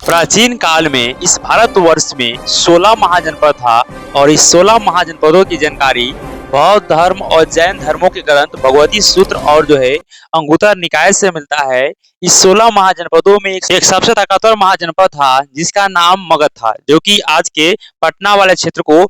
प्राचीन काल में इस भारतवर्ष में 16 महाजनपद था और इस 16 महाजनपदों की जानकारी बौद्ध धर्म और जैन धर्मों के ग्रंथ भगवती सूत्र और अंगुत्तर निकाय से मिलता है। इस 16 महाजनपदों में एक सबसे ताकतवर महाजनपद था जिसका नाम मगध था, जो कि आज के पटना वाले क्षेत्र को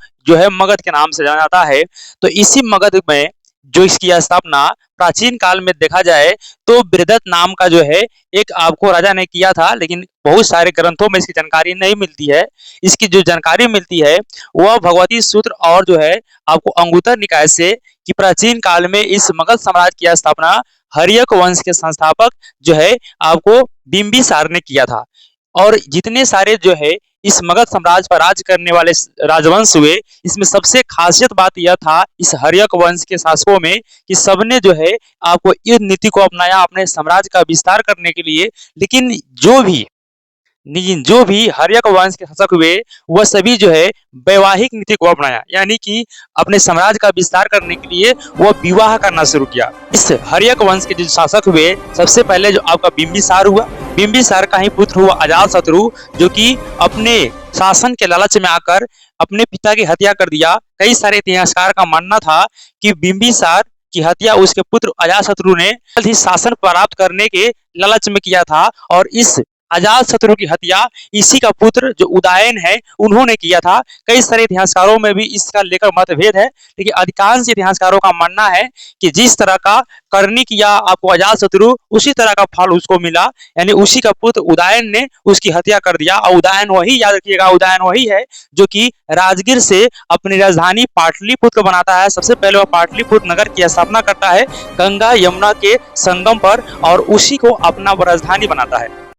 मगध के नाम से जाना जाता है। तो इसी मगध में जो इसकी स्थापना प्राचीन काल में देखा जाए तो बृहदत्त नाम का एक आपको राजा ने किया था, लेकिन बहुत सारे ग्रंथों में इसकी जानकारी नहीं मिलती है। इसकी जो जानकारी मिलती है वह भगवती सूत्र और आपको अंगुत्तर निकाय से कि प्राचीन काल में इस मगध साम्राज्य की स्थापना हर्यक वंश के संस्थापक आपको बिंबिसार ने किया था। और जितने सारे इस मगध साम्राज्य पर राज करने वाले राजवंश हुए, इसमें सबसे खासियत बात यह था इस हर्यक वंश के शासकों में कि सबने आपको युद्ध नीति को अपनाया अपने साम्राज्य का विस्तार करने के लिए। लेकिन जो भी हर्यक वंश के शासक हुए वह सभी वैवाहिक नीति को अपनाया, यानी कि अपने साम्राज्य का विस्तार करने के लिए वह विवाह करना शुरू किया। इस हर्यक वंश के जो शासक हुए, सबसे पहले जो आपका बिंबिसार हुआ, बिंबिसार का ही पुत्र हुआ अजातशत्रु, जो कि अपने शासन के लालच में आकर अपने पिता की हत्या कर दिया। कई सारे इतिहासकार का मानना था कि बिंबिसार की हत्या उसके पुत्र अजातशत्रु ने जल्द ही शासन प्राप्त करने के लालच में किया था, और इस अजातशत्रु की हत्या इसी का पुत्र जो उदयन है उन्होंने किया था। कई सारे इतिहासकारों में भी इसका लेकर मतभेद है, लेकिन अधिकांश इतिहासकारों का मानना है कि जिस तरह का करनी किया आपको अजातशत्रु, उसी तरह का फल उसको मिला, यानी उसी का पुत्र उदयन ने उसकी हत्या कर दिया। और उदयन वही, याद रखिएगा, उदयन वही है जो कि राजगीर से अपनी राजधानी पाटलिपुत्र बनाता है। सबसे पहले वह पाटलिपुत्र नगर की स्थापना करता है गंगा यमुना के संगम पर, और उसी को अपना राजधानी बनाता है।